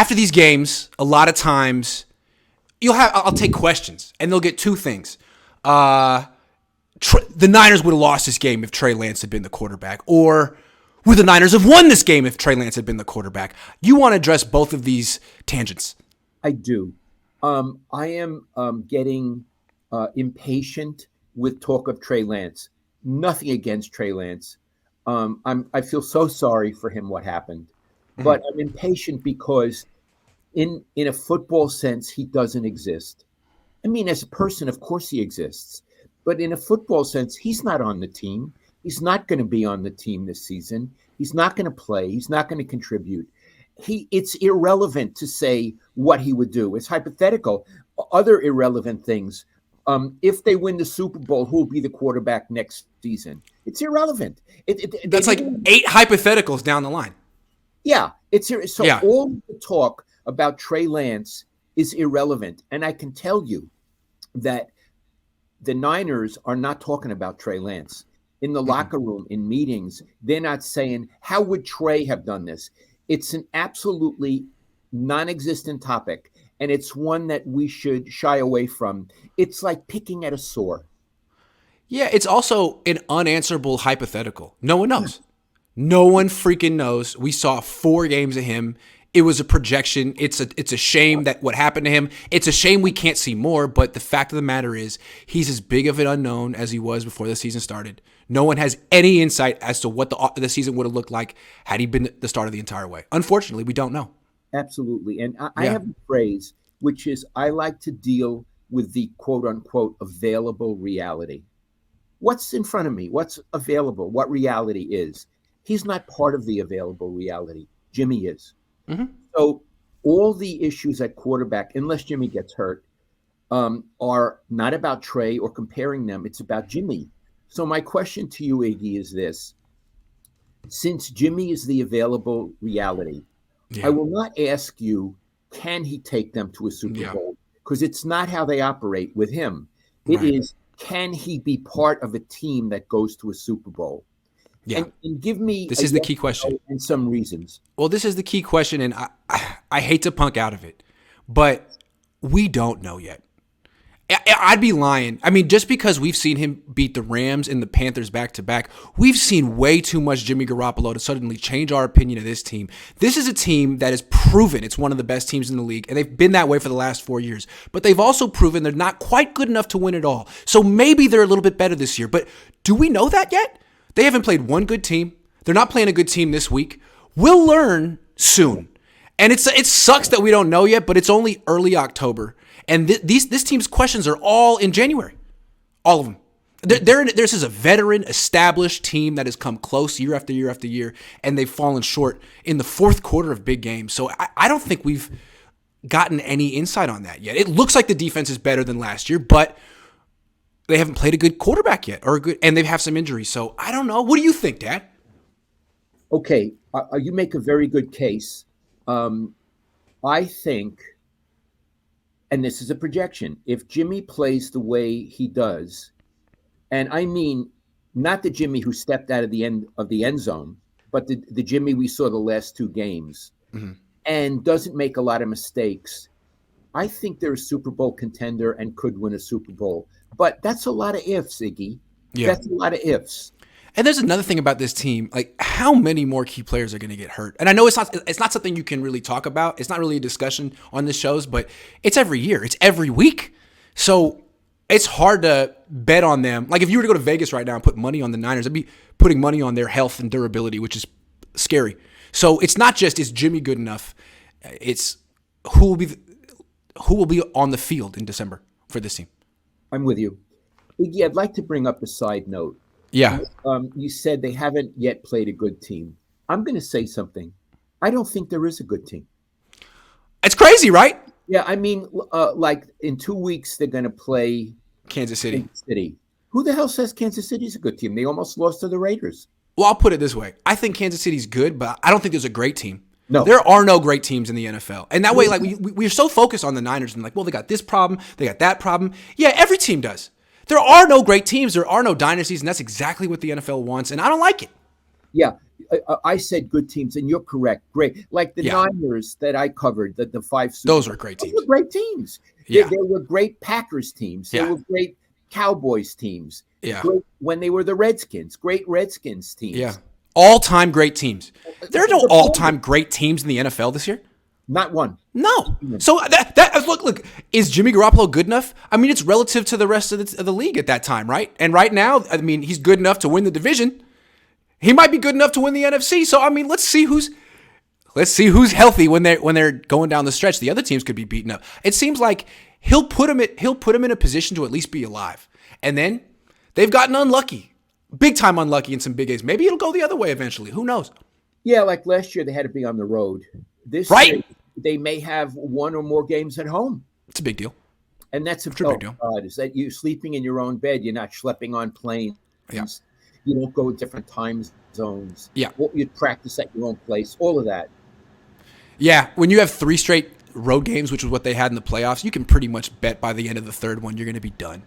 after these games, a lot of times I'll take questions, and they'll get two things. The Niners would have lost this game if Trey Lance had been the quarterback, or would the Niners have won this game if Trey Lance had been the quarterback? You want to address both of these tangents? I do. I am getting impatient with talk of Trey Lance. Nothing against Trey Lance. I feel so sorry for him what happened, but I'm impatient because in a football sense, he doesn't exist. I mean, as a person, of course he exists, but in a football sense, he's not on the team. He's not going to be on the team this season. He's not going to play. He's not going to contribute. It's irrelevant to say what he would do. It's hypothetical. Other irrelevant things. If they win the Super Bowl, who will be the quarterback next season? It's irrelevant. That's like 8 hypotheticals down the line. Yeah. All the talk about Trey Lance is irrelevant. And I can tell you that the Niners are not talking about Trey Lance. In the locker room, in meetings, they're not saying, how would Trey have done this? It's an absolutely non-existent topic, and it's one that we should shy away from. It's like picking at a sore. Yeah, it's also an unanswerable hypothetical. No one knows. No one freaking knows. We saw 4 games of him. It was a projection. It's a shame that what happened to him. It's a shame we can't see more, but the fact of the matter is he's as big of an unknown as he was before the season started. No one has any insight as to what the season would have looked like had he been the starter the entire way. Unfortunately, we don't know. Absolutely. And I have a phrase, which is I like to deal with the quote-unquote available reality. What's in front of me? What's available? What reality is? He's not part of the available reality. Jimmy is. Mm-hmm. So all the issues at quarterback, unless Jimmy gets hurt, are not about Trey or comparing them. It's about Jimmy. So my question to you, Iggy, is this. Since Jimmy is the available reality, I will not ask you, can he take them to a Super Bowl? Because it's not how they operate with him. It is, can he be part of a team that goes to a Super Bowl? Yeah. And give me this is the key question and some reasons. Well, this is the key question, and I hate to punk out of it, but we don't know yet. I'd be lying. I mean, just because we've seen him beat the Rams and the Panthers back-to-back, we've seen way too much Jimmy Garoppolo to suddenly change our opinion of this team. This is a team that has proven it's one of the best teams in the league, and they've been that way for the last 4 years. But they've also proven they're not quite good enough to win it all. So maybe they're a little bit better this year. But do we know that yet? They haven't played one good team. They're not playing a good team this week. We'll learn soon. And it sucks that we don't know yet, but it's only early October. And this team's questions are all in January. All of them. This is a veteran, established team that has come close year after year after year, and they've fallen short in the fourth quarter of big games. So I don't think we've gotten any insight on that yet. It looks like the defense is better than last year, but they haven't played a good quarterback yet, and they have some injuries. So I don't know. What do you think, Dad? Okay, you make a very good case. I think, and this is a projection, if Jimmy plays the way he does, and I mean not the Jimmy who stepped out of the end zone, but the Jimmy we saw the last 2 games, and doesn't make a lot of mistakes, I think they're a Super Bowl contender and could win a Super Bowl. But that's a lot of ifs, Iggy. Yeah. That's a lot of ifs. And there's another thing about this team, like how many more key players are going to get hurt? And I know it's not something you can really talk about. It's not really a discussion on this shows, but it's every year. It's every week. So it's hard to bet on them. Like if you were to go to Vegas right now and put money on the Niners, I'd be putting money on their health and durability, which is scary. So it's not just is Jimmy good enough? It's who will be on the field in December for this team. I'm with you. Iggy, I'd like to bring up a side note. Yeah. You said they haven't yet played a good team. I'm going to say something. I don't think there is a good team. It's crazy, right? Yeah, I mean, like in 2 weeks, they're going to play Kansas City. Who the hell says Kansas City's a good team? They almost lost to the Raiders. Well, I'll put it this way. I think Kansas City's good, but I don't think there's a great team. No. There are no great teams in the NFL. And that way, like we're so focused on the Niners and like, well, they got this problem, they got that problem. Yeah, every team does. There are no great teams. There are no dynasties, and that's exactly what the NFL wants, and I don't like it. Yeah. I said good teams, and you're correct. Great, like the Niners that I covered, the five. Those were great teams. Those were great teams. Yeah. There were great Packers teams. There were great Cowboys teams. Yeah. Great, when they were the Redskins, great Redskins teams. Yeah. All-time great teams. There are no all-time great teams in the NFL this year. Not one. No. So that look, is Jimmy Garoppolo good enough? I mean, it's relative to the rest of the league at that time, right? And right now, I mean, he's good enough to win the division. He might be good enough to win the NFC. So I mean, let's see who's healthy when they're going down the stretch. The other teams could be beaten up. It seems like he'll put him in a position to at least be alive. And then they've gotten unlucky, big time unlucky in some big games. Maybe it'll go the other way eventually. Who knows? Yeah, like last year they had to be on the road. This year, they may have one or more games at home. It's a big deal. And that's a big deal. Is that you sleeping in your own bed? You're not schlepping on planes. Yeah. You don't go to different time zones. Yeah. You practice at your own place. All of that. Yeah. When you have 3 straight road games, which is what they had in the playoffs, you can pretty much bet by the end of the third one you're going to be done.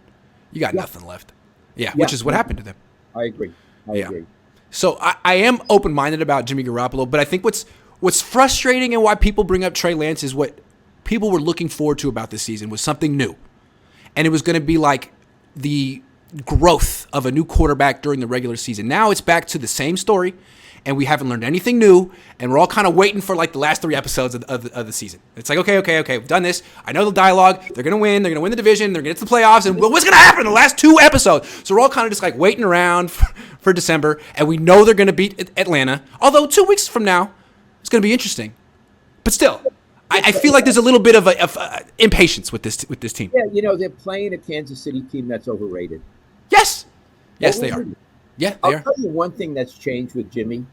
You got nothing left. Yeah, which is what happened to them. I agree. I agree. So I am open-minded about Jimmy Garoppolo, but I think what's frustrating and why people bring up Trey Lance is what people were looking forward to about this season was something new. And it was going to be like the growth of a new quarterback during the regular season. Now it's back to the same story, and we haven't learned anything new, and we're all kind of waiting for like the last 3 episodes of the season. It's like, okay, we've done this. I know the dialogue. They're going to win. They're going to win the division. They're going to get to the playoffs, and what's going to happen in the last 2 episodes? So we're all kind of just like waiting around for December, and we know they're going to beat Atlanta, although 2 weeks from now, it's going to be interesting. But still, I feel like there's a little bit of impatience with this team. Yeah, they're playing a Kansas City team that's overrated. Yes, they are. Yeah, they are. I'll tell you one thing that's changed with Jimmy.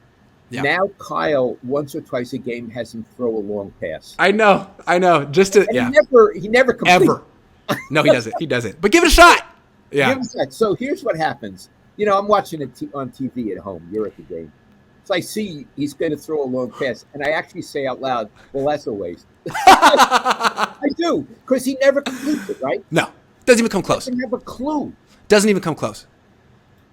Yeah. Now Kyle, once or twice a game, has him throw a long pass. I know. Just to he never completes. Ever. No, he doesn't. But give it a shot. Yeah. Give it a shot. So here's what happens. I'm watching it on TV at home. You're at the game. So I see he's going to throw a long pass, and I actually say out loud, "Well, that's a waste." I do, because he never completes it, right? No, doesn't even come close. Doesn't have a clue. Doesn't even come close.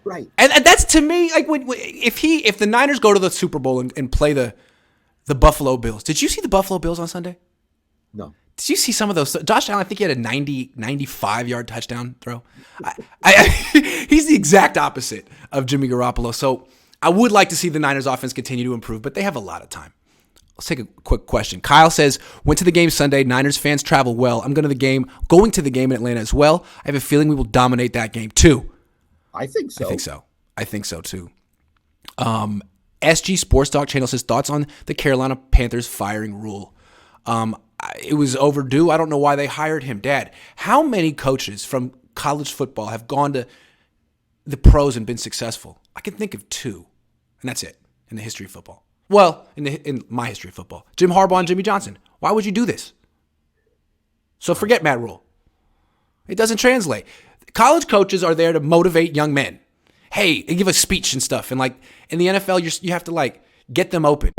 Right. And that's, to me, like if the Niners go to the Super Bowl and play the Buffalo Bills. Did you see the Buffalo Bills on Sunday? No. Did you see some of those? Josh Allen, I think he had a 95-yard touchdown throw. He's the exact opposite of Jimmy Garoppolo. So I would like to see the Niners offense continue to improve, but they have a lot of time. Let's take a quick question. Kyle says, went to the game Sunday. Niners fans travel well. I'm going to the game in Atlanta as well. I have a feeling we will dominate that game too. I think so. I think so too. SG Sports Talk Channel says, thoughts on the Carolina Panthers firing rule. It was overdue. I don't know why they hired him. Dad, how many coaches from college football have gone to the pros and been successful? I can think of 2, and that's it in the history of football. Well, in my history of football. Jim Harbaugh and Jimmy Johnson. Why would you do this? So forget Matt Rule. It doesn't translate. College coaches are there to motivate young men. Hey, they give a speech and stuff. And like in the NFL, you have to like get them open.